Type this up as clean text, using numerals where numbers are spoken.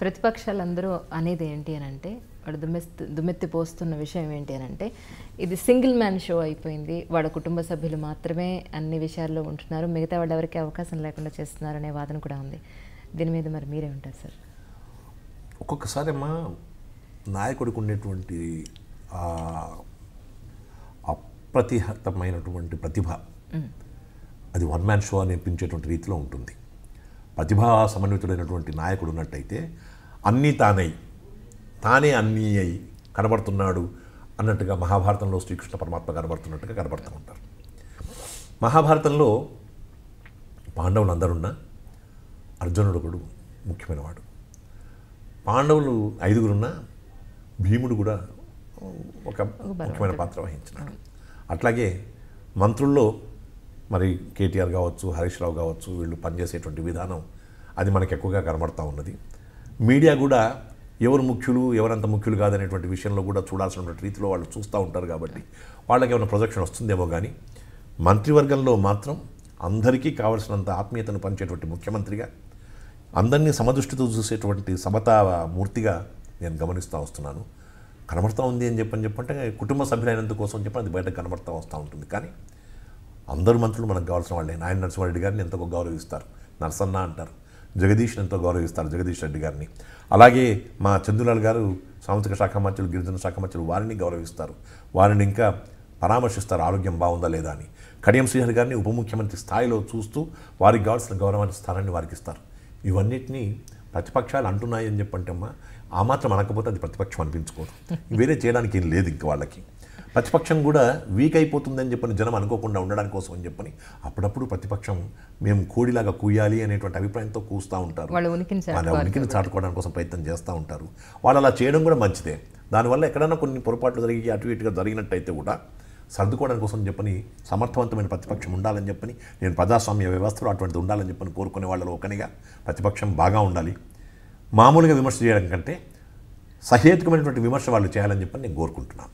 ప్రతిపక్షాలందరూ అనేది ఏంటి అని అంటే, వాడు దుమ్మెత్తి పోస్తున్న విషయం ఏంటి అని అంటే, ఇది సింగిల్ మ్యాన్ షో అయిపోయింది, వాడు కుటుంబ సభ్యులు మాత్రమే అన్ని విషయాల్లో ఉంటున్నారు, మిగతా వాళ్ళు ఎవరికి అవకాశం లేకుండా చేస్తున్నారు అనే వాదన కూడా ఉంది. దీని మీద మరి మీరేమంటారు సార్? ఒక్కొక్కసారి అమ్మా నాయకుడికి ఉండేటువంటి అప్రతిహతమైనటువంటి ప్రతిభ, అది వన్ మ్యాన్ షో అనిపించేటువంటి రీతిలో ఉంటుంది. ప్రతిభా సమన్వితుడైనటువంటి నాయకుడు ఉన్నట్టయితే అన్నీ తానే అన్నీ అయి కనబడుతున్నాడు అన్నట్టుగా మహాభారతంలో శ్రీకృష్ణ పరమాత్మ కనబడుతున్నట్టుగా కనబడుతూ ఉంటారు. మహాభారతంలో పాండవులు అందరున్నా అర్జునుడు ఒకడు ముఖ్యమైనవాడు. పాండవులు 5గురున్నా భీముడు కూడా ఒక ముఖ్యమైన పాత్ర వహించినాడు. అట్లాగే మంత్రుల్లో మరి కేటీఆర్ కావచ్చు, హరీష్ రావు కావచ్చు, వీళ్ళు పనిచేసేటువంటి విధానం అది మనకు ఎక్కువగా కనబడుతూ ఉన్నది. మీడియా కూడా ఎవరు ముఖ్యులు ఎవరంత ముఖ్యులు కాదనేటువంటి విషయంలో కూడా చూడాల్సినటువంటి రీతిలో వాళ్ళు చూస్తూ ఉంటారు. కాబట్టి వాళ్ళకి ఏమైనా ప్రొజెక్షన్ వస్తుందేమో కానీ మంత్రివర్గంలో మాత్రం అందరికీ కావాల్సినంత ఆత్మీయతను పంచేటువంటి ముఖ్యమంత్రిగా, అందరినీ సమదృష్టితో చూసేటువంటి సమతా మూర్తిగా నేను గమనిస్తూ వస్తున్నాను. కనబడుతూ ఉంది అని చెప్పంటే కుటుంబ సభ్యులైనందుకోసం చెప్పి అది బయటకు కనబడుతూ వస్తూ ఉంటుంది. కానీ అందరూ మంత్రులు మనకు కావాల్సిన వాళ్ళే. నాయన నరసింహారెడ్డి గారిని ఎంతో గౌరవిస్తారు, నరసన్న అంటారు. జగదీష్ని ఎంతో గౌరవిస్తారు, జగదీష్ రెడ్డి గారిని. అలాగే మా చంద్రలాల్ గారు సాంస్కృతిక శాఖ మంత్రులు, గిరిజన శాఖ మంత్రులు, వారిని గౌరవిస్తారు, వారిని ఇంకా పరామర్శిస్తారు ఆరోగ్యం బాగుందా లేదా అని. కడియం శ్రీహరి గారిని ఉప ముఖ్యమంత్రి స్థాయిలో చూస్తూ వారికి కావాల్సిన గౌరవాన్ని స్థానాన్ని వారికి ఇస్తారు. ఇవన్నిటినీ ప్రతిపక్షాలు అంటున్నాయి అని చెప్పంటే అమ్మా ఆ మాత్రం అనకపోతే అది ప్రతిపక్షం అనిపించుకోదు. వేరే చేయడానికి ఏం లేదు. ఇంక వాళ్ళకి ప్రతిపక్షం కూడా వీక్ అయిపోతుందని చెప్పని జనం అనుకోకుండా ఉండడానికి కోసం అని చెప్పని అప్పుడప్పుడు ప్రతిపక్షం మేము కోడిలాగా కూయాలి అనేటువంటి అభిప్రాయంతో కూస్తూ ఉంటారు. వాళ్ళ ఉనికిని చాటుకోవడానికి కోసం ప్రయత్నం చేస్తూ ఉంటారు. వాళ్ళు అలా చేయడం కూడా మంచిదే. దానివల్ల ఎక్కడైనా కొన్ని పొరపాట్లు జరిగి అటు ఇటుగా జరిగినట్టయితే కూడా సర్దుకోవడం కోసం చెప్పని సమర్థవంతమైన ప్రతిపక్షం ఉండాలని చెప్పని, నేను ప్రజాస్వామ్య వ్యవస్థలో అటువంటిది ఉండాలని చెప్పని కోరుకునే వాళ్ళలో ఒకనిగా ప్రతిపక్షం బాగా ఉండాలి. మామూలుగా విమర్శ చేయడం కంటే సహేతుకమైనటువంటి విమర్శ వాళ్ళు చేయాలని చెప్పని నేను కోరుకుంటున్నాను.